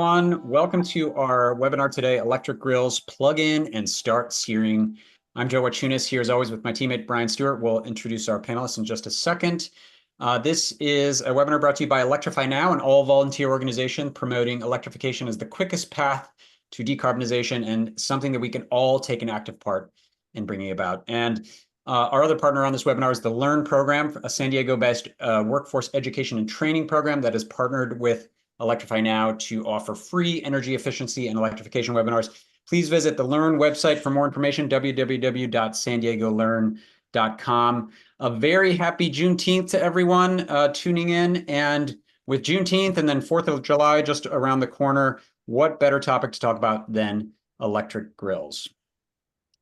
everyone. Welcome to our webinar today, Electric Grills, Plug In and Start Searing. I'm Joe Wachunas here as always with my teammate Brian Stewart. We'll introduce our panelists in just a second. This is a webinar brought to you by Electrify Now, an all-volunteer organization promoting electrification as the quickest path to decarbonization and something that we can all take an active part in bringing about. And our other partner on this webinar is the LEARN program, a San Diego-based workforce education and training program that has partnered with Electrify Now to offer free energy efficiency and electrification webinars. Please visit the LEARN website for more information, www.sandiegolearn.com. A very happy Juneteenth to everyone tuning in. And with Juneteenth and then 4th of July just around the corner, what better topic to talk about than electric grills?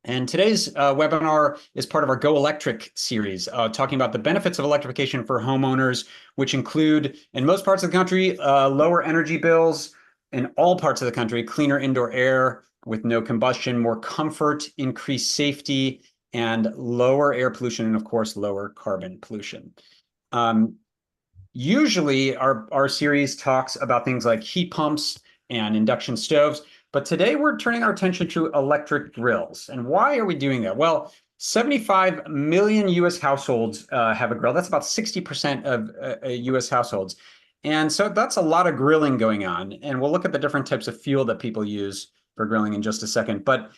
And today's webinar is part of our Go Electric series, talking about the benefits of electrification for homeowners, which include, in most parts of the country, lower energy bills, in all parts of the country, cleaner indoor air with no combustion, more comfort, increased safety, and lower air pollution, and of course, lower carbon pollution. Usually, our series talks about things like heat pumps and induction stoves, but today we're turning our attention to electric grills. And why are we doing that? Well, 75 million US households have a grill. That's about 60% of US households. And so that's a lot of grilling going on. And we'll look at the different types of fuel that people use for grilling in just a second. But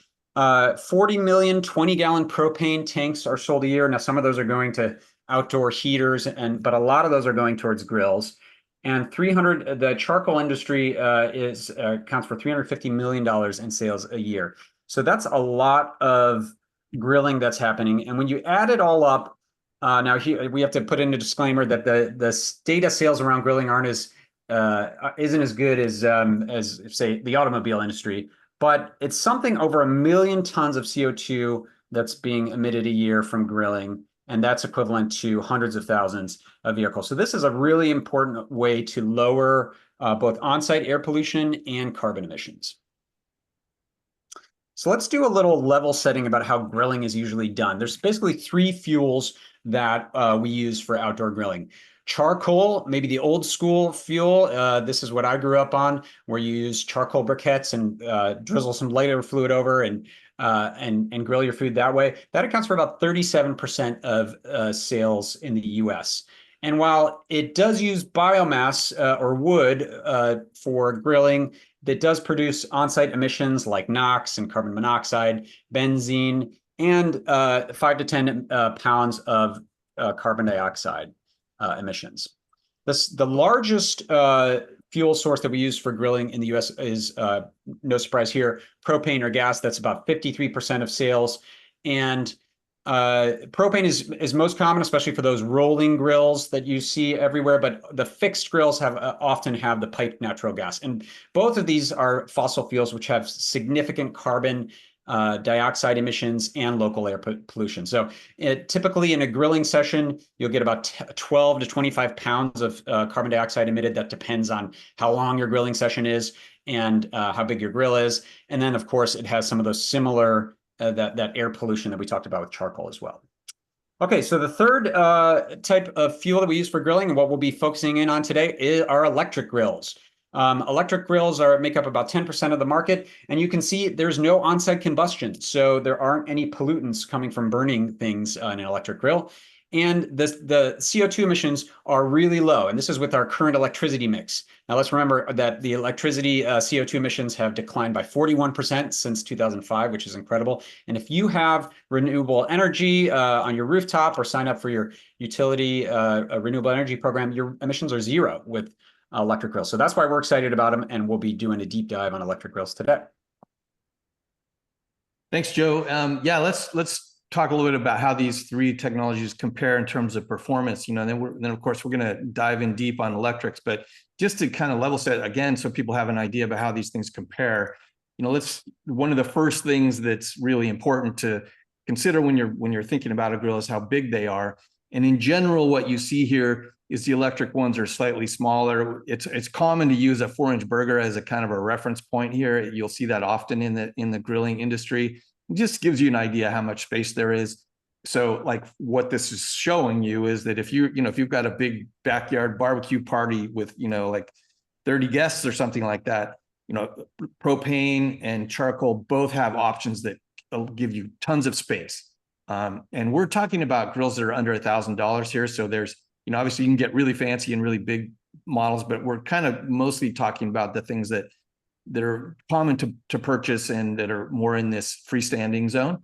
40 million 20-gallon propane tanks are sold a year. Now, some of those are going to outdoor heaters, but a lot of those are going towards grills. And the charcoal industry accounts for $350 million in sales a year. So that's a lot of grilling that's happening. And when you add it all up, now here we have to put in a disclaimer that the data sales around grilling isn't as good as say the automobile industry, but it's something over 1 million tons of CO2 that's being emitted a year from grilling. And that's equivalent to hundreds of thousands of vehicles. So this is a really important way to lower both on-site air pollution and carbon emissions. So let's do a little level setting about how grilling is usually done. There's basically 3 fuels that we use for outdoor grilling. Charcoal, maybe the old school fuel. This is what I grew up on, where you use charcoal briquettes and drizzle some lighter fluid over and grill your food that way. That accounts for about 37% of sales in the US. And while it does use biomass or wood for grilling, that does produce on-site emissions like NOx and carbon monoxide, benzene, and 5 to 10 pounds of carbon dioxide emissions. The largest fuel source that we use for grilling in the US is, no surprise here, propane or gas. That's about 53% of sales. And propane is most common, especially for those rolling grills that you see everywhere, but the fixed grills often have the piped natural gas. And both of these are fossil fuels, which have significant carbon dioxide emissions and local air pollution. So typically in a grilling session, you'll get about 12 to 25 pounds of carbon dioxide emitted. That depends on how long your grilling session is and how big your grill is. And then, of course, it has some of those similar, that air pollution that we talked about with charcoal as well. Okay, so the third type of fuel that we use for grilling and what we'll be focusing in on today are electric grills. Electric grills make up about 10% of the market, and you can see there's no on-site combustion, so there aren't any pollutants coming from burning things in an electric grill. And the CO2 emissions are really low, and this is with our current electricity mix. Now let's remember that the electricity CO2 emissions have declined by 41% since 2005, which is incredible. And if you have renewable energy on your rooftop or sign up for your utility renewable energy program, your emissions are zero with electric grills. So that's why we're excited about them, and we'll be doing a deep dive on electric grills today. Thanks, Joe. Yeah, let's talk a little bit about how these 3 technologies compare in terms of performance. Then of course we're going to dive in deep on electrics, but just to kind of level set again, so people have an idea about how these things compare. One of the first things that's really important to consider when you're thinking about a grill is how big they are. And in general, what you see here is the electric ones are slightly smaller. It's common to use a 4-inch burger as a kind of a reference point here. You'll see that often in the grilling industry. It just gives you an idea how much space there is. So like what this is showing you is that if you've got a big backyard barbecue party with like 30 guests or something like that, propane and charcoal both have options that will give you tons of space. And we're talking about grills that are under $1,000 here. So there's, obviously you can get really fancy and really big models, but we're kind of mostly talking about the things that are common to purchase and that are more in this freestanding zone.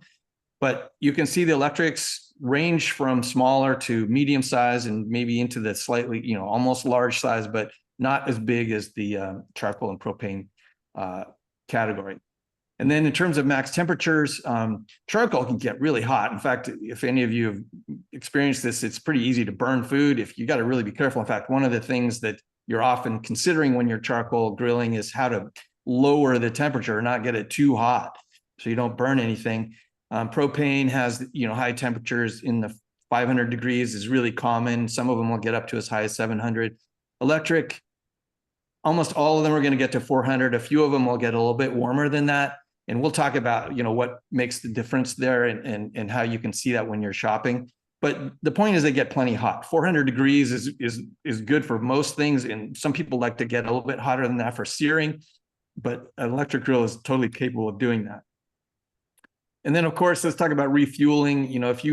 But you can see the electrics range from smaller to medium size and maybe into the slightly, almost large size, but not as big as the charcoal and propane category. And then in terms of max temperatures, charcoal can get really hot. In fact, if any of you have experienced this, it's pretty easy to burn food. If you got to really be careful. In fact, one of the things that you're often considering when you're charcoal grilling is how to lower the temperature, not get it too hot so you don't burn anything. Propane has, high temperatures in the 500 degrees is really common. Some of them will get up to as high as 700. Electric, almost all of them are going to get to 400. A few of them will get a little bit warmer than that. And we'll talk about, what makes the difference there and how you can see that when you're shopping. But the point is they get plenty hot. 400 degrees is good for most things. And some people like to get a little bit hotter than that for searing, but an electric grill is totally capable of doing that. And then of course, let's talk about refueling. If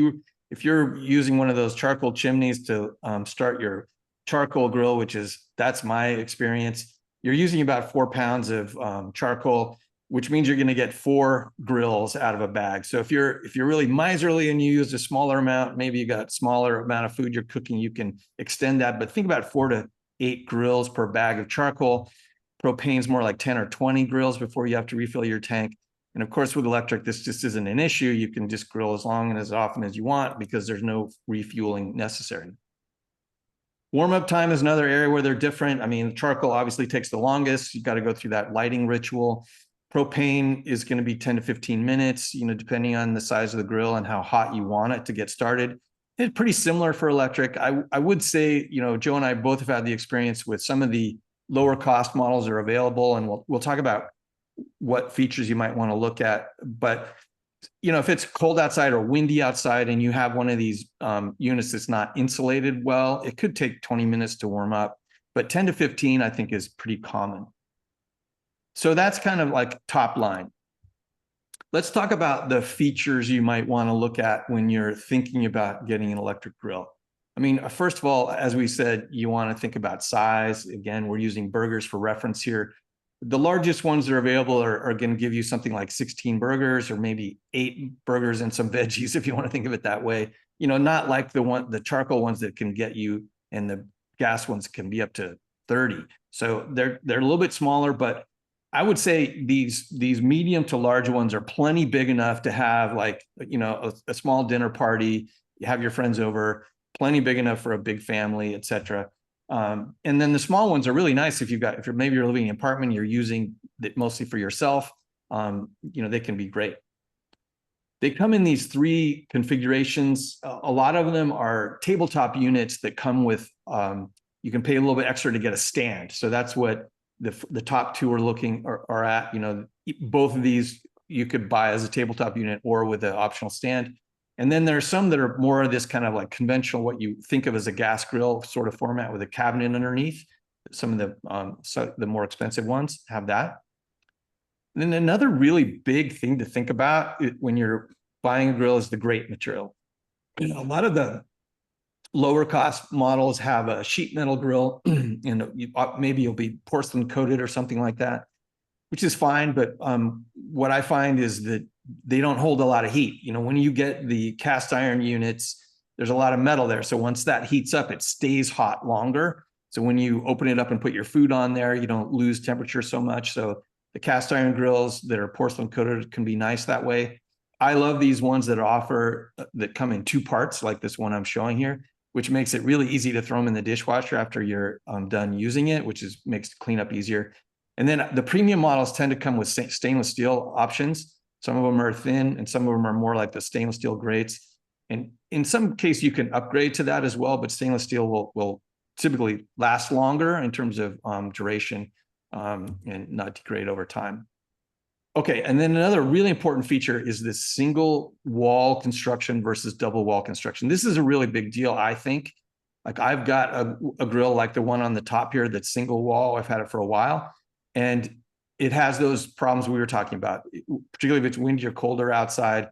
you're using one of those charcoal chimneys to start your charcoal grill, that's my experience, you're using about 4 pounds of charcoal, which means you're going to get 4 grills out of a bag. So if you're really miserly and you use a smaller amount, maybe you got smaller amount of food you're cooking, you can extend that. But think about 4 to 8 grills per bag of charcoal. Propane's more like 10 or 20 grills before you have to refill your tank. And of course, with electric, this just isn't an issue. You can just grill as long and as often as you want because there's no refueling necessary. Warm-up time is another area where they're different. I mean, charcoal obviously takes the longest. You've got to go through that lighting ritual. Propane is going to be 10 to 15 minutes, depending on the size of the grill and how hot you want it to get started. It's pretty similar for electric. I would say, Joe and I both have had the experience with some of the lower cost models that are available, and we'll talk about what features you might want to look at. But if it's cold outside or windy outside and you have one of these units that's not insulated well, it could take 20 minutes to warm up, but 10 to 15 I think is pretty common. So that's kind of like top line. Let's talk about the features you might want to look at when you're thinking about getting an electric grill. I mean, first of all, as we said, you want to think about size. Again, we're using burgers for reference here. The largest ones that are available are going to give you something like 16 burgers or maybe 8 burgers and some veggies, if you want to think of it that way. Not like the charcoal ones that can get you, and the gas ones can be up to 30. So they're a little bit smaller, but I would say these medium to large ones are plenty big enough to have like, a small dinner party, you have your friends over, plenty big enough for a big family, et cetera. And then the small ones are really nice if you're living in an apartment, you're using it mostly for yourself. They can be great. They come in these 3 configurations. A lot of them are tabletop units that come with, you can pay a little bit extra to get a stand. So that's what the top 2 are at. Both of these you could buy as a tabletop unit or with an optional stand. And then there are some that are more of this kind of like conventional, what you think of as a gas grill sort of format with a cabinet underneath. Some of the more expensive ones have that. And then another really big thing to think about when you're buying a grill is the grate material. A lot of the lower cost models have a sheet metal grill, and maybe it'll be porcelain coated or something like that, which is fine. But what I find is that they don't hold a lot of heat. When you get the cast iron units, there's a lot of metal there. So once that heats up, it stays hot longer. So when you open it up and put your food on there, you don't lose temperature so much. So the cast iron grills that are porcelain coated can be nice that way. I love these ones that that come in 2 parts, like this one I'm showing here, which makes it really easy to throw them in the dishwasher after you're done using it, which makes cleanup easier. And then the premium models tend to come with stainless steel options. Some of them are thin and some of them are more like the stainless steel grates. And in some case, you can upgrade to that as well, but stainless steel will typically last longer in terms of duration and not degrade over time. Okay, and then another really important feature is this single wall construction versus double wall construction. This is a really big deal, I think. Like I've got a grill like the one on the top here that's single wall. I've had it for a while. And it has those problems we were talking about, particularly if it's windy or colder outside.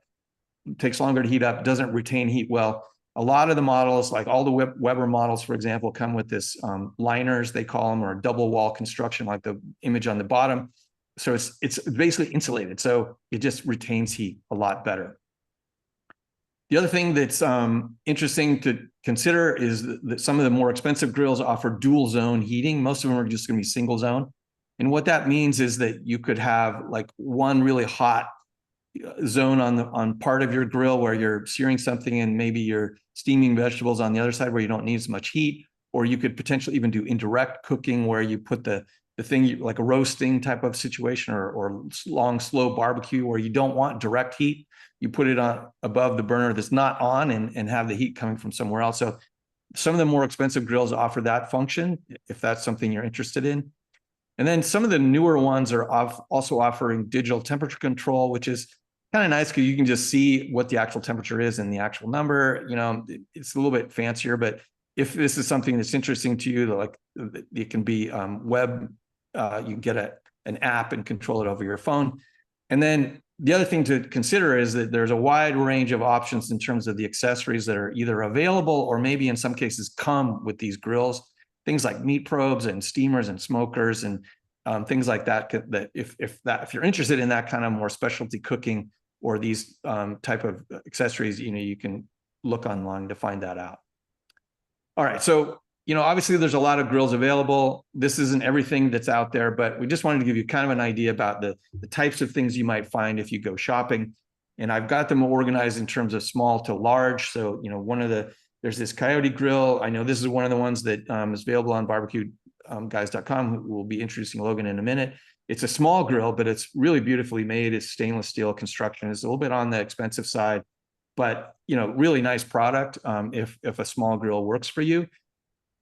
It takes longer to heat up, doesn't retain heat well. A lot of the models, like all the Weber models, for example, come with this liners, they call them, or double wall construction, like the image on the bottom. So it's basically insulated, so it just retains heat a lot better. The other thing that's interesting to consider is that some of the more expensive grills offer dual zone heating. Most of them are just going to be single zone. And what that means is that you could have like one really hot zone on part of your grill where you're searing something, and maybe you're steaming vegetables on the other side where you don't need as much heat. Or you could potentially even do indirect cooking where you put the thing like a roasting type of situation, or long, slow barbecue where you don't want direct heat. You put it on above the burner that's not on, and have the heat coming from somewhere else. So some of the more expensive grills offer that function if that's something you're interested in. And then some of the newer ones are also offering digital temperature control, which is kind of nice because you can just see what the actual temperature is and the actual number. You know, it's a little bit fancier, but if this is something that's interesting to you, like it can be web, you can get an app and control it over your phone. And then the other thing to consider is that there's a wide range of options in terms of the accessories that are either available or maybe in some cases come with these grills. Things like meat probes and steamers and smokers and things like that. That if you're interested in that kind of more specialty cooking or these type of accessories, you know, you can look online to find that out. All right, so obviously there's a lot of grills available. This isn't everything that's out there, but we just wanted to give you kind of an idea about the types of things you might find if you go shopping. And I've got them organized in terms of small to large. So there's this Coyote grill. I know this is one of the ones that is available on barbecueguys.com. We'll be introducing Logan in a minute. It's a small grill, but it's really beautifully made. It's stainless steel construction. It's a little bit on the expensive side, but really nice product if a small grill works for you.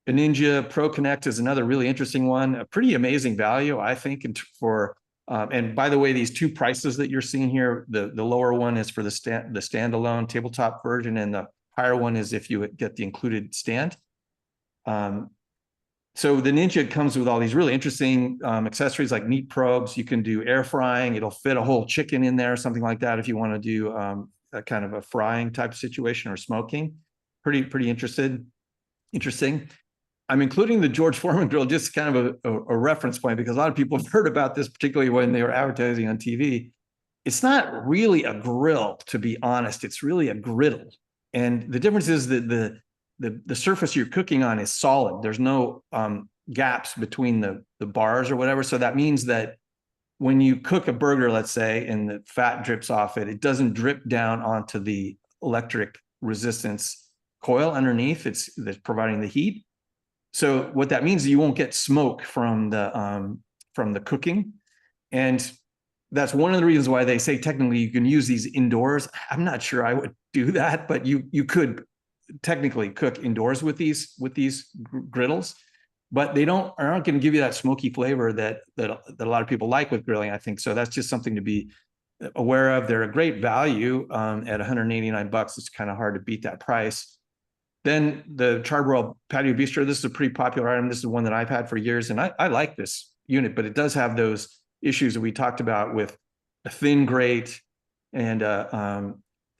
The Ninja Pro Connect is another really interesting one. A pretty amazing value, I think, and by the way, these two prices that you're seeing here, the lower one is for the standalone tabletop version, and the higher one is if you get the included stand. So the Ninja comes with all these really interesting accessories like meat probes. You can do air frying. It'll fit a whole chicken in there, something like that, if you want to do a kind of a frying type of situation or smoking. Pretty interesting. I'm including the George Foreman grill just kind of a reference point because a lot of people have heard about this, particularly when they were advertising on TV. It's not really a grill, to be honest. It's really a griddle. And the difference is that the surface you're cooking on is solid. There's no gaps between the bars or whatever. So that means that when you cook a burger, let's say, and the fat drips off it, it doesn't drip down onto the electric resistance coil underneath. That's providing the heat. So what that means is you won't get smoke from the cooking. And that's one of the reasons why they say technically you can use these indoors. I'm not sure I would do that, but you could technically cook indoors with these griddles, but they aren't going to give you that smoky flavor that a lot of people like with grilling, I think. So that's just something to be aware of. They're a great value at $189. It's kind of hard to beat that price. Then the Charbroil Patio Bistro, this is a pretty popular item. This is one that I've had for years, and I like this unit, but it does have those issues that we talked about with a thin grate and a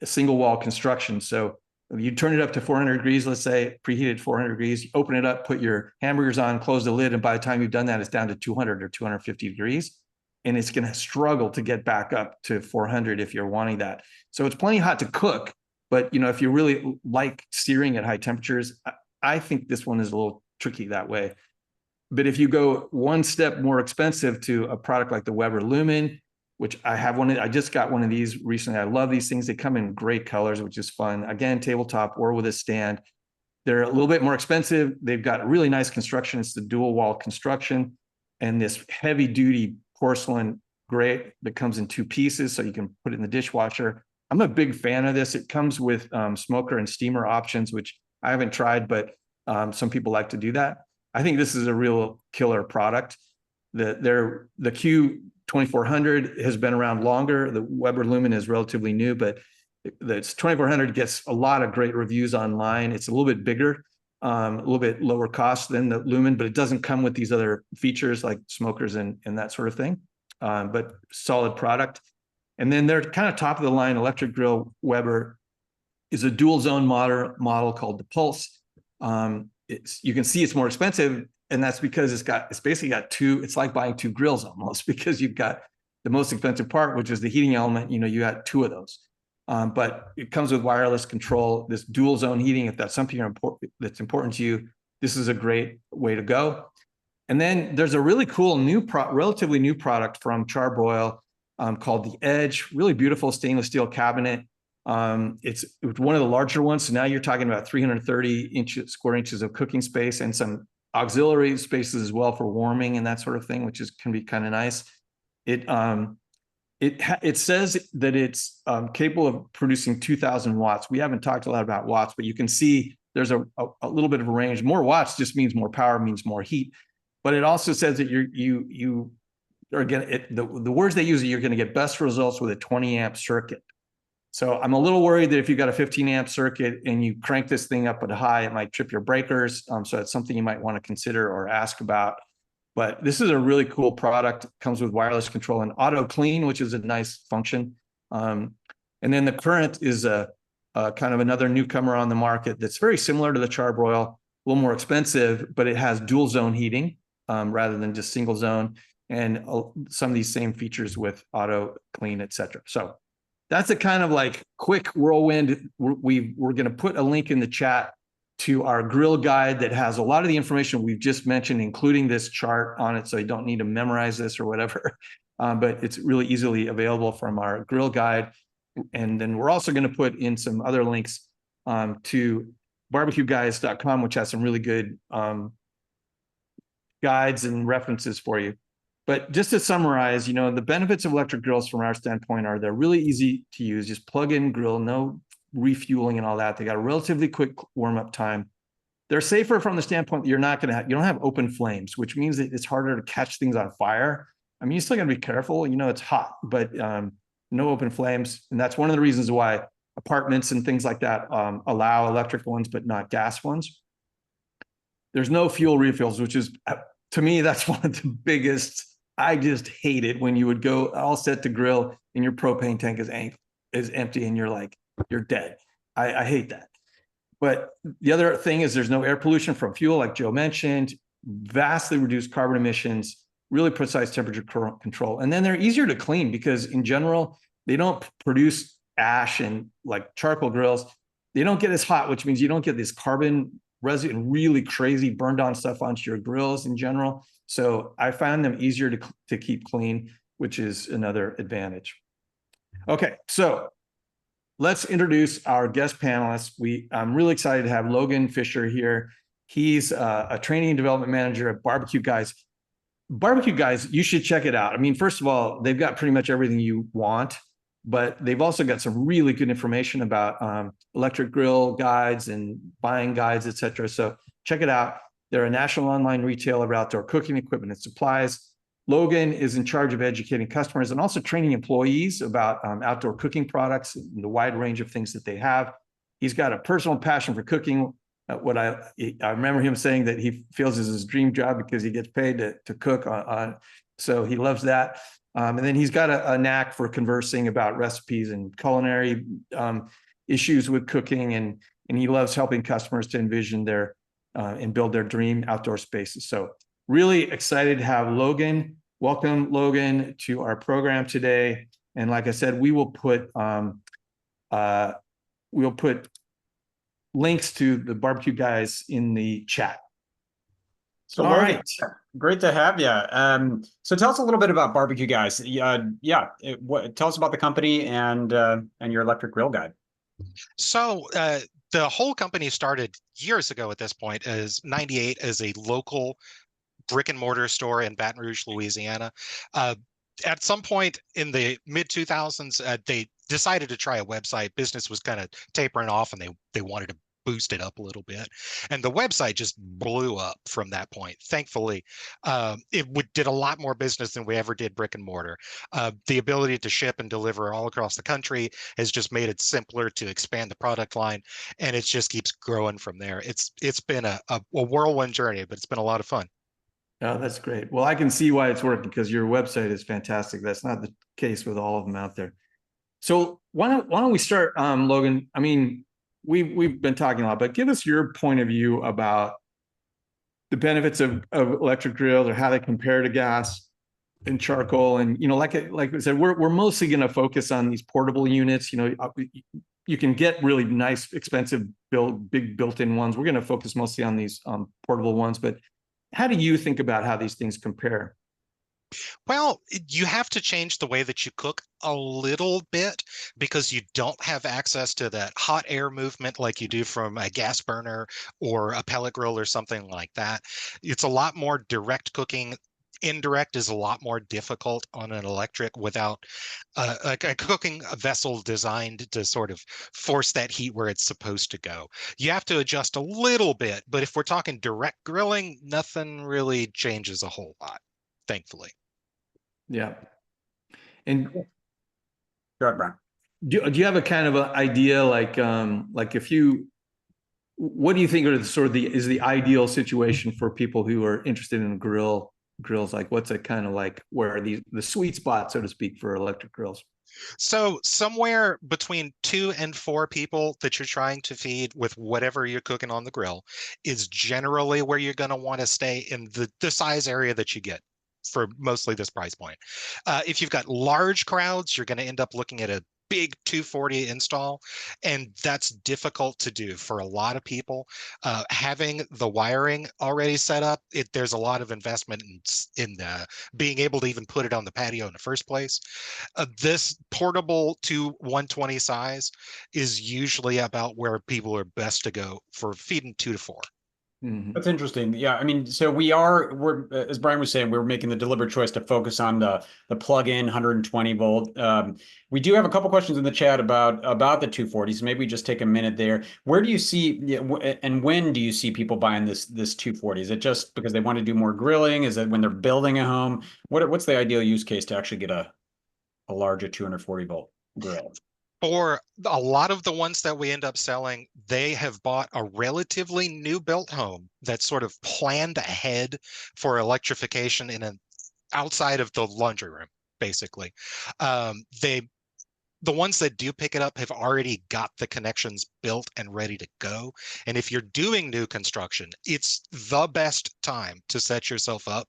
single wall construction. So you turn it up to 400 degrees, let's say, preheated 400 degrees, you open it up, put your hamburgers on, close the lid, and by the time you've done that, it's down to 200 or 250 degrees. And it's going to struggle to get back up to 400 if you're wanting that. So it's plenty hot to cook. But, if you really like searing at high temperatures, I think this one is a little tricky that way. But if you go one step more expensive to a product like the Weber Lumen, which I just got one of these recently. I love these things. They come in great colors, which is fun. Again, tabletop or with a stand. They're a little bit more expensive. They've got really nice construction. It's the dual wall construction and this heavy duty porcelain grate that comes in two pieces so you can put it in the dishwasher. I'm a big fan of this. It comes with smoker and steamer options, which I haven't tried, but some people like to do that. I think this is a real killer product. The Q2400 has been around longer. The Weber Lumen is relatively new, but the 2400 gets a lot of great reviews online. It's a little bit bigger, a little bit lower cost than the Lumen, but it doesn't come with these other features like smokers and that sort of thing. but solid product. And then they're kind of top of the line electric grill Weber is a dual zone model called the Pulse. You can see it's more expensive, and that's because it's basically got two. It's like buying two grills almost, because you've got the most expensive part, which is the heating element. You got two of those, but it comes with wireless control. This dual zone heating, if that's something that's important to you, this is a great way to go. And then there's a really cool relatively new product from Charbroil called the Edge. Really beautiful stainless steel cabinet. It's one of the larger ones. So now you're talking about 330 square inches of cooking space and some auxiliary spaces as well for warming and that sort of thing, which can be kind of nice. It says that it's capable of producing 2,000 watts. We haven't talked a lot about watts, but you can see there's a little bit of a range. More watts just means more power, means more heat. But it also says that you are getting the words they use are you're going to get best results with a 20 amp circuit. So I'm a little worried that if you've got a 15 amp circuit and you crank this thing up at a high, it might trip your breakers. So that's something you might want to consider or ask about. But this is a really cool product. It comes with wireless control and auto clean, which is a nice function. And then the Current is a kind of another newcomer on the market that's very similar to the Charbroil, a little more expensive, but it has dual zone heating rather than just single zone, and some of these same features with auto clean, et cetera. So that's a kind of like quick whirlwind. We're going to put a link in the chat to our grill guide that has a lot of the information we've just mentioned, including this chart on it. So you don't need to memorize this or whatever, but it's really easily available from our grill guide. And then we're also going to put in some other links to barbecueguys.com, which has some really good guides and references for you. But just to summarize, the benefits of electric grills from our standpoint are they're really easy to use. Just plug in, grill, no refueling and all that. They got a relatively quick warm-up time. They're safer from the standpoint that you don't have open flames, which means that it's harder to catch things on fire. I mean, you still got to be careful. It's hot, but no open flames. And that's one of the reasons why apartments and things like that allow electric ones, but not gas ones. There's no fuel refills, which is, to me, that's one of the biggest. I just hate it when you would go all set to grill and your propane tank is empty and you're dead. I hate that. But the other thing is there's no air pollution from fuel, like Joe mentioned, vastly reduced carbon emissions, really precise temperature control. And then they're easier to clean because in general, they don't produce ash, and like charcoal grills, they don't get as hot, which means you don't get this carbon residue and really crazy burned on stuff onto your grills in general. So I found them easier to keep clean, which is another advantage. Okay, so let's introduce our guest panelists. I'm really excited to have Logan Fisher here. He's a training and development manager at Barbecue Guys. Barbecue Guys, you should check it out. I mean, first of all, they've got pretty much everything you want, but they've also got some really good information about electric grill guides and buying guides, et cetera. So check it out. They're a national online retailer of outdoor cooking equipment and supplies. Logan is in charge of educating customers and also training employees about outdoor cooking products and the wide range of things that they have. He's got a personal passion for cooking. I remember him saying that he feels is his dream job because he gets paid to cook so he loves that. And then he's got a knack for conversing about recipes and culinary issues with cooking, and he loves helping customers to envision and build their dream outdoor spaces. So really excited to have Logan. Welcome, Logan, to our program today. And like I said, we will put links to the Barbecue Guys in the chat. So, all right, great to have you. So tell us a little bit about Barbecue Guys. Tell us about the company and your electric grill guide. So the whole company started years ago at this point as 98 as a local brick and mortar store in Baton Rouge, Louisiana. At some point in the mid 2000s, they decided to try a website. Business was kind of tapering off and they wanted to boost it up a little bit. And the website just blew up from that point. Thankfully, did a lot more business than we ever did brick and mortar. The ability to ship and deliver all across the country has just made it simpler to expand the product line, and it just keeps growing from there. It's been a whirlwind journey, but it's been a lot of fun. Oh, that's great. Well, I can see why it's working because your website is fantastic. That's not the case with all of them out there. So why don't we start, Logan? I mean, we've been talking a lot, but give us your point of view about the benefits of electric grills or how they compare to gas and charcoal. And, like I said, we're mostly going to focus on these portable units. You can get really nice, expensive big built-in ones. We're going to focus mostly on these portable ones, but how do you think about how these things compare? Well, you have to change the way that you cook a little bit because you don't have access to that hot air movement like you do from a gas burner or a pellet grill or something like that. It's a lot more direct cooking. Indirect is a lot more difficult on an electric without a cooking vessel designed to sort of force that heat where it's supposed to go. You have to adjust a little bit, but if we're talking direct grilling, nothing really changes a whole lot, thankfully. Yeah. And Go ahead, Brian. do you have a kind of an idea, like if you, what do you think are is the ideal situation for people who are interested in grills? Like what's it kind of like where the sweet spot, so to speak, for electric grills? So somewhere between 2 and 4 people that you're trying to feed with whatever you're cooking on the grill is generally where you're going to want to stay in the size area that you get for mostly this price point. If you've got large crowds, you're going to end up looking at a big 240 install, and that's difficult to do for a lot of people. Having the wiring already set up, there's a lot of investment in being able to even put it on the patio in the first place. This portable to 120 size is usually about where people are best to go for feeding 2 to 4. That's interesting. Yeah, I mean, so we're as Brian was saying, we're making the deliberate choice to focus on the plug-in 120 volt. We do have a couple questions in the chat about the 240. So maybe we just take a minute there. Where do you see, and when do you see people buying this 240? Is it just because they want to do more grilling? Is it when they're building a home? What's the ideal use case to actually get a larger 240 volt grill? For a lot of the ones that we end up selling, they have bought a relatively new built home that's sort of planned ahead for electrification in an outside of the laundry room, basically. The ones that do pick it up have already got the connections built and ready to go. And if you're doing new construction, it's the best time to set yourself up.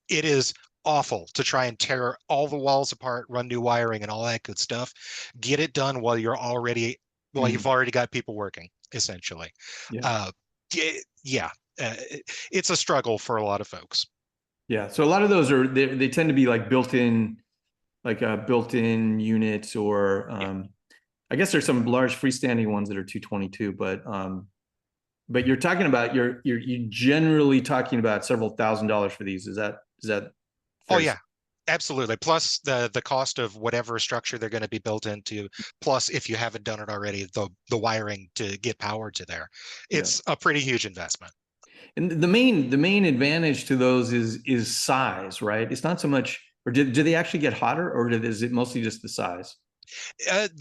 It is awful to try and tear all the walls apart, run new wiring and all that good stuff. Get it done while you've already got people working, essentially. Yeah. Uh, yeah, it's a struggle for a lot of folks. Yeah. So a lot of those they tend to be like built-in units, or I guess there's some large freestanding ones that are 222, but you're talking about you're generally talking about several $1,000s for these. Is that Oh yeah, absolutely. Plus the cost of whatever structure they're going to be built into. Plus, if you haven't done it already, the wiring to get power to there. It's a pretty huge investment. And the main advantage to those is size, right? It's not so much, or do they actually get hotter, or is it mostly just the size?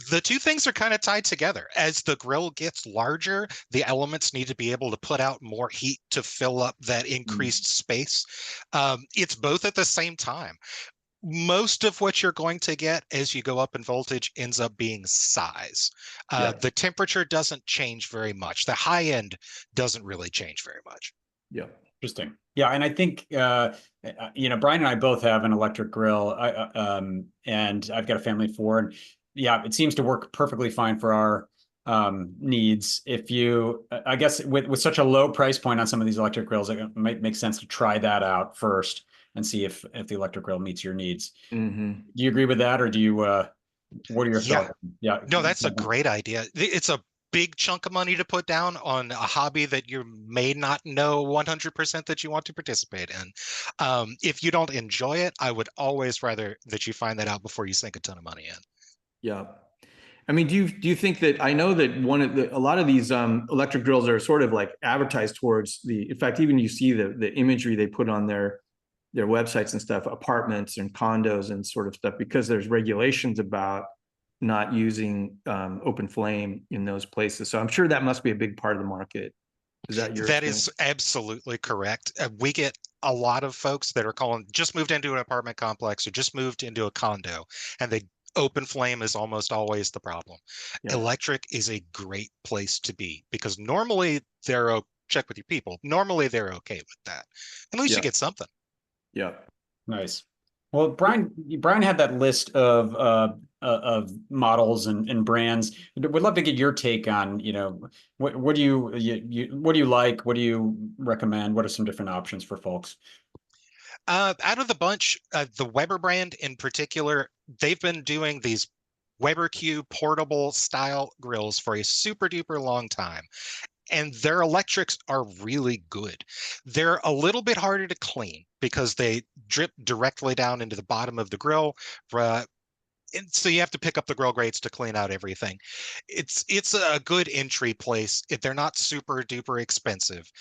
The two things are kind of tied together. As the grill gets larger, the elements need to be able to put out more heat to fill up that increased space. It's both at the same time. Most of what you're going to get as you go up in voltage ends up being size. The temperature doesn't change very much. The high end doesn't really change very much. Yeah. Interesting. Yeah, and I think Brian and I both have an electric grill, and I've got a family of 4, and yeah, it seems to work perfectly fine for our needs. I guess with such a low price point on some of these electric grills, it might make sense to try that out first and see if the electric grill meets your needs. Mm-hmm. Do you agree with that, or do you? What are your thoughts? Yeah, no, that's a great idea. It's a big chunk of money to put down on a hobby that you may not know 100% that you want to participate in. If you don't enjoy it, I would always rather that you find that out before you sink a ton of money in. Yeah. I mean, do you think that, I know that a lot of these electric grills are sort of like advertised towards in fact, even you see the imagery they put on their websites and stuff, apartments and condos and sort of stuff, because there's regulations about not using open flame in those places. So I'm sure that must be a big part of the market. Is that your That is absolutely correct. We get a lot of folks that are calling, just moved into an apartment complex or just moved into a condo, and they open flame is almost always the problem. Yeah. Electric is a great place to be because normally check with your people. Normally they're okay with that. At least you get something. Yeah. Nice. Well, Brian had that list of models and brands. Would love to get your take on, what do what do you like? What do you recommend? What are some different options for folks? Out of the bunch, the Weber brand in particular, they've been doing these Weber Q portable style grills for a super duper long time. And their electrics are really good. They're a little bit harder to clean because they drip directly down into the bottom of the grill. And so you have to pick up the grill grates to clean out everything. It's a good entry place. If they're not super duper expensive,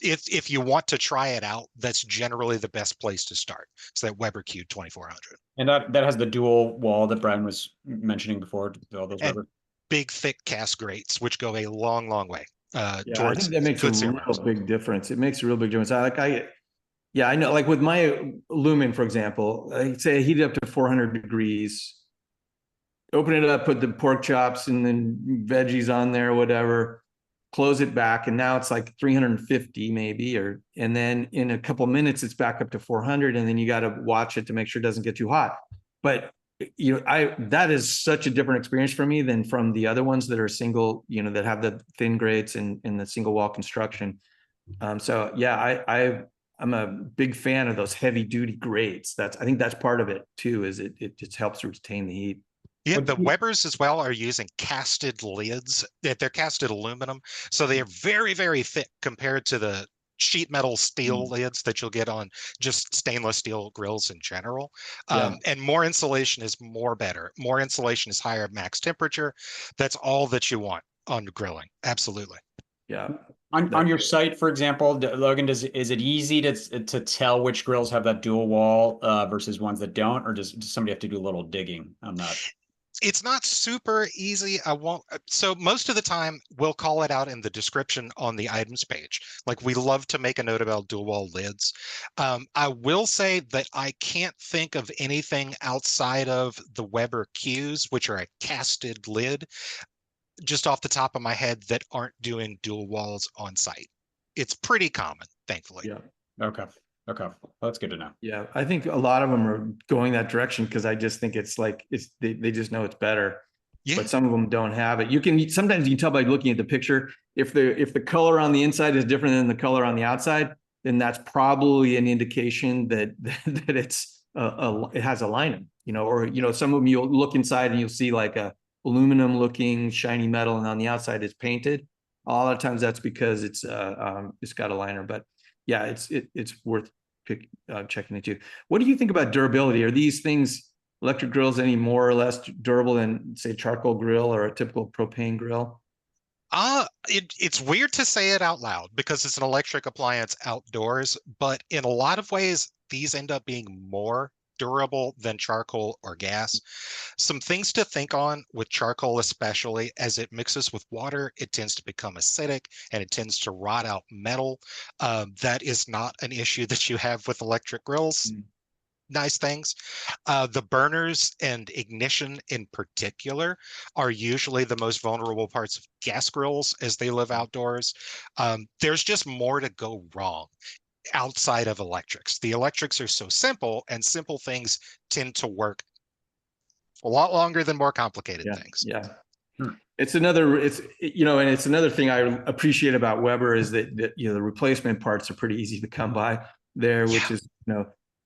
if you want to try it out, that's generally the best place to start. So that Weber Q 2400. And that has the dual wall that Brian was mentioning before, all those And Weber. big thick cast grates, which go a long, long way. Yeah, I think that makes a good real big difference. It makes a real big difference. Yeah, I know. Like with my lumen, for example, I say I heat it up to 400 degrees, open it up, put the pork chops and then veggies on there, whatever, close it back, and now it's like 350 maybe, and then in a couple minutes it's back up to 400, and then you got to watch it to make sure it doesn't get too hot. But that is such a different experience for me than from the other ones that are single, that have the thin grates and the single wall construction. So yeah, I'm a big fan of those heavy duty grates. I think that's part of it too, is it just helps retain the heat. Yeah, the Webers as well are using casted lids. They're casted aluminum, so they are very, very thick compared to the sheet metal steel lids that you'll get on just stainless steel grills in general. And more insulation is better. More insulation is higher max temperature. That's all that you want on grilling. Absolutely. Yeah. On your site, for example, Logan, is it easy to tell which grills have that dual wall versus ones that don't, or does somebody have to do a little digging on that? It's not super easy. So most of the time we'll call it out in the description on the items page. Like we love to make a note about dual wall lids. I will say that I can't think of anything outside of the Weber Qs, which are a casted lid, just off the top of my head, that aren't doing dual walls on site. It's pretty common, thankfully. Yeah. Okay. Well, that's good to know. Yeah, I think a lot of them are going that direction because I just think it's like they just know it's better. Yeah. But some of them don't have it. Sometimes you can tell by looking at the picture if the color on the inside is different than the color on the outside, then that's probably an indication that it's it has a lining, or some of them you'll look inside and you'll see like a aluminum looking shiny metal, and on the outside it's painted. A lot of times that's because it's got a liner, but yeah, it's worth checking into. What do you think about durability? Are these things, electric grills, any more or less durable than, say, charcoal grill or a typical propane grill? It's weird to say it out loud because it's an electric appliance outdoors, but in a lot of ways, these end up being more durable than charcoal or gas. Some things to think on with charcoal, especially as it mixes with water, it tends to become acidic and it tends to rot out metal. That is not an issue that you have with electric grills. Nice things. The burners and ignition in particular are usually the most vulnerable parts of gas grills as they live outdoors. There's just more to go wrong outside of electrics. The electrics are so simple, and simple things tend to work a lot longer than more complicated things. Yeah. It's another thing I appreciate about Weber is that the replacement parts are pretty easy to come by there, which is,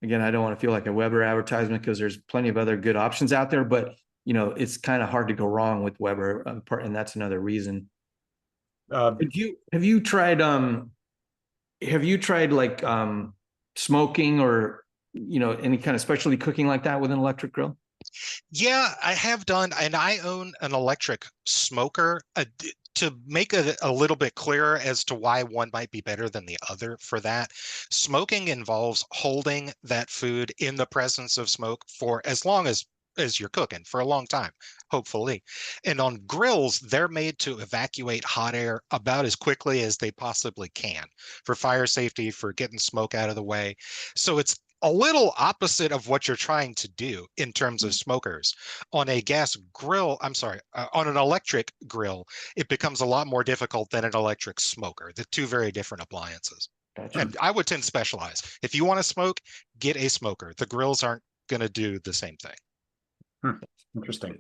again, I don't want to feel like a Weber advertisement because there's plenty of other good options out there, but it's kind of hard to go wrong with Weber, and that's another reason. Have you tried like smoking or any kind of specialty cooking like that with an electric grill? Yeah, I have done, and I own an electric smoker. To make it a little bit clearer as to why one might be better than the other for that, smoking involves holding that food in the presence of smoke for as long as as you're cooking for a long time, hopefully. And on grills, they're made to evacuate hot air about as quickly as they possibly can for fire safety, for getting smoke out of the way. So it's a little opposite of what you're trying to do in terms of smokers. On a gas grill, I'm sorry, on an electric grill, it becomes a lot more difficult than an electric smoker. They're two very different appliances. Gotcha. And I would tend to specialize. If you want to smoke, get a smoker. The grills aren't going to do the same thing. Interesting.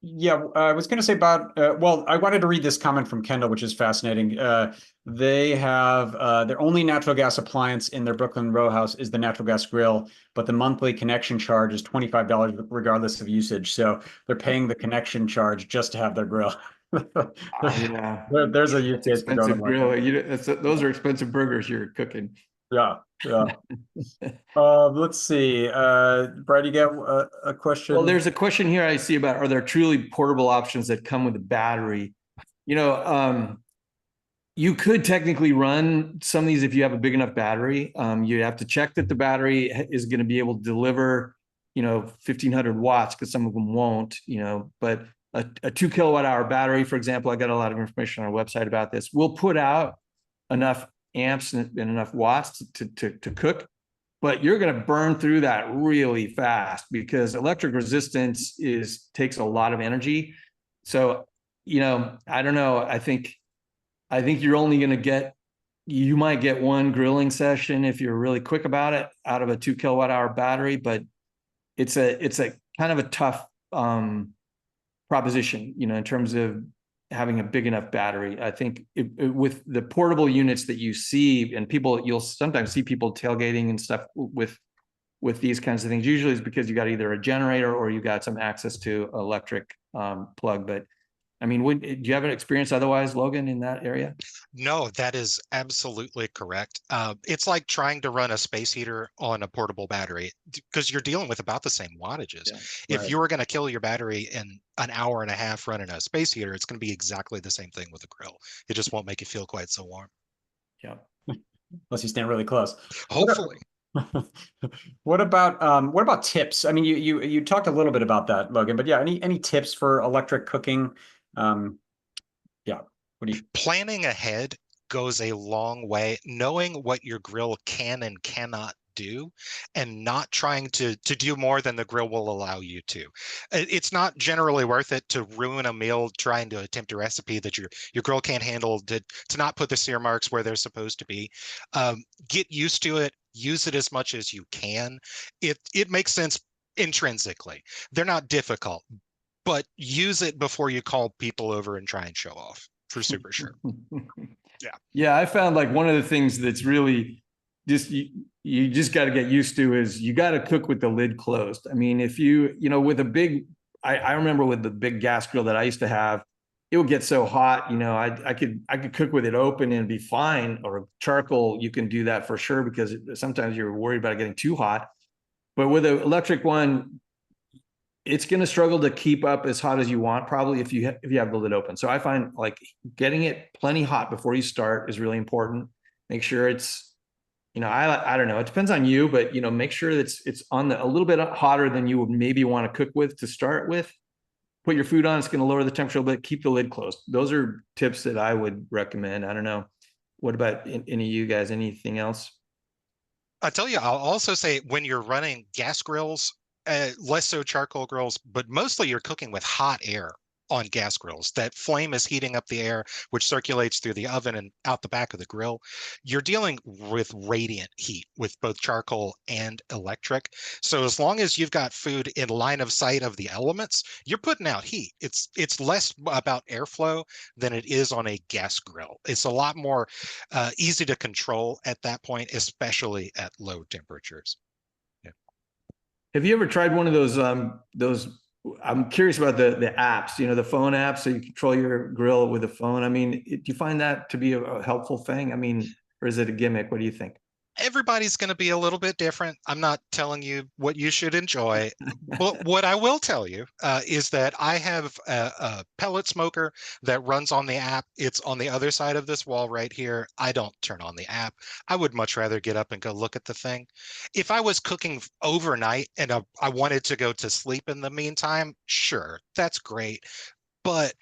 Yeah, I was going to say about, well, I wanted to read this comment from Kendall, which is fascinating. They have their only natural gas appliance in their Brooklyn row house is the natural gas grill, but the monthly connection charge is $25 regardless of usage. So they're paying the connection charge just to have their grill. Yeah. There's a use case for Expensive grill. Those are expensive burgers you're cooking. Yeah, yeah. Let's see. Brad, you got a question? Well, there's a question here I see about, are there truly portable options that come with a battery? You could technically run some of these if you have a big enough battery. You have to check that the battery is going to be able to deliver, 1,500 watts, because some of them won't, but a 2 kilowatt hour battery, for example, I got a lot of information on our website about this, will put out enough amps and enough watts to cook, but you're going to burn through that really fast because electric resistance takes a lot of energy. So, I don't know. I think you're only going to you might get one grilling session if you're really quick about it out of a 2 kilowatt hour battery, but it's a kind of a tough proposition, in terms of having a big enough battery. I think with the portable units that you see, and you'll sometimes see people tailgating and stuff with these kinds of things. Usually it's because you got either a generator or you got some access to electric plug. But I mean, do you have an experience otherwise, Logan, in that area? No, that is absolutely correct. It's like trying to run a space heater on a portable battery because you're dealing with about the same wattages. Yeah, if right. you were going to kill your battery in an hour and a half running a space heater, it's going to be exactly the same thing with a grill. It just won't make you feel quite so warm. Yeah. Unless you stand really close. Hopefully. What about tips? I mean, you talked a little bit about that, Logan, but yeah, any tips for electric cooking? Yeah. What do you? Planning ahead goes a long way. Knowing what your grill can and cannot do, and not trying to do more than the grill will allow you to. It's not generally worth it to ruin a meal trying to attempt a recipe that your grill can't handle, to not put the sear marks where they're supposed to be. Get used to it. Use it as much as you can. It makes sense intrinsically. They're not difficult, but use it before you call people over and try and show off, for super sure. Yeah, I found like one of the things that's really just you just got to get used to is you got to cook with the lid closed. I mean, if with a big, I remember with the big gas grill that I used to have, it would get so hot, I could cook with it open and be fine. Or charcoal, you can do that for sure, because sometimes you're worried about it getting too hot. But with an electric one, it's going to struggle to keep up as hot as you want, probably, if you have the lid open. So I find like getting it plenty hot before you start is really important. Make sure it's, I don't know, it depends on you, but make sure that it's on a little bit hotter than you would maybe want to cook with to start with. Put your food on, it's going to lower the temperature a little bit, keep the lid closed. Those are tips that I would recommend. I don't know. What about any of you guys? Anything else? I'll tell you, I'll also say when you're running gas grills, less so charcoal grills, but mostly you're cooking with hot air on gas grills. That flame is heating up the air, which circulates through the oven and out the back of the grill. You're dealing with radiant heat with both charcoal and electric. So as long as you've got food in line of sight of the elements, you're putting out heat. It's less about airflow than it is on a gas grill. It's a lot more easy to control at that point, especially at low temperatures. Have you ever tried one of those I'm curious about the apps, the phone apps, so you control your grill with a phone. I mean, do you find that to be a helpful thing? I mean, or is it a gimmick? What do you think? everybody's going to be a little bit different. I'm not telling you what you should enjoy, but what I will tell you is that I have a pellet smoker that runs on the app. It's on the other side of this wall right here. I don't turn on the app. I would much rather get up and go look at the thing. If I was cooking overnight and I wanted to go to sleep in the meantime, sure, that's great. But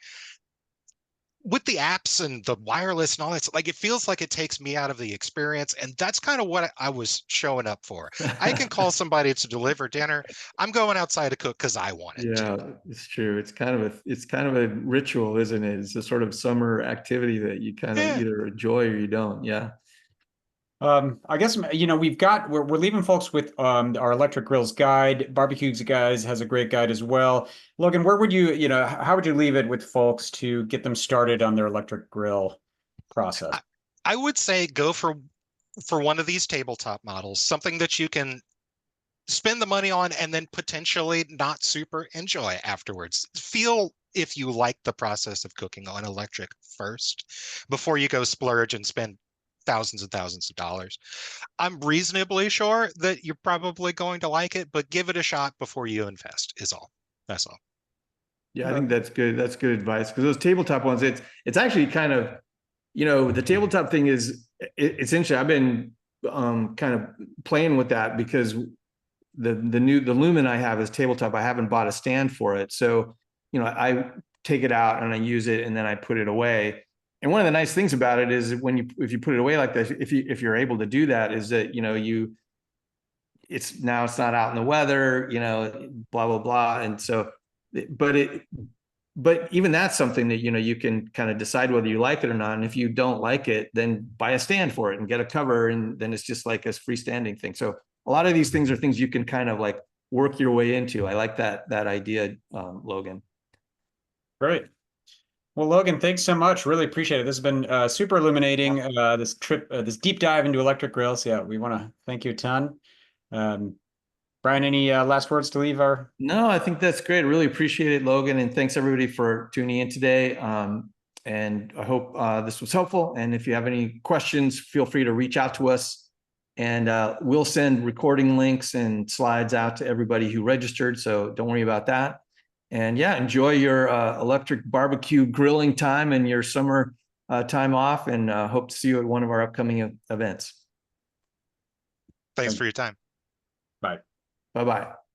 with the apps and the wireless and all that, like it feels like it takes me out of the experience, and that's kind of what I was showing up for. I can call somebody to deliver dinner. I'm going outside to cook because I want it Yeah, to. it's true. It's kind of a ritual, isn't it? It's a sort of summer activity that you kind of Yeah. either enjoy or you don't. Yeah. I guess we're leaving folks with our electric grills guide. Barbecues guys has a great guide as well. Logan, where would how would you leave it with folks to get them started on their electric grill process? I, I would say go for one of these tabletop models, something that you can spend the money on and then potentially not super enjoy afterwards. Feel if you like the process of cooking on electric first before you go splurge and spend thousands and thousands of dollars. I'm reasonably sure that you're probably going to like it, but give it a shot before you invest is all. That's all. Yeah, I think that's good. That's good advice because those tabletop ones, it's actually kind of, the tabletop thing is it's interesting. I've been kind of playing with that because the Lumen I have is tabletop. I haven't bought a stand for it, so I take it out and I use it and then I put it away. And one of the nice things about it is if you put it away like this, if you're able to do that, is that it's not out in the weather, blah blah blah, and so but even that's something that you can kind of decide whether you like it or not. And if you don't like it, then buy a stand for it and get a cover, and then it's just like a freestanding thing. So a lot of these things are things you can kind of like work your way into. I like that idea, Logan. Great. Well, Logan, thanks so much. Really appreciate it. This has been super illuminating. This deep dive into electric grills. Yeah, we want to thank you a ton. Um, Brian, any last words to leave our? No, I think that's great. Really appreciate it, Logan. And thanks everybody for tuning in today. And I hope this was helpful. And if you have any questions, feel free to reach out to us. And we'll send recording links and slides out to everybody who registered. So don't worry about that. And yeah, enjoy your electric barbecue grilling time and your summer time off. And hope to see you at one of our upcoming events. Thanks for your time. Bye. Bye-bye.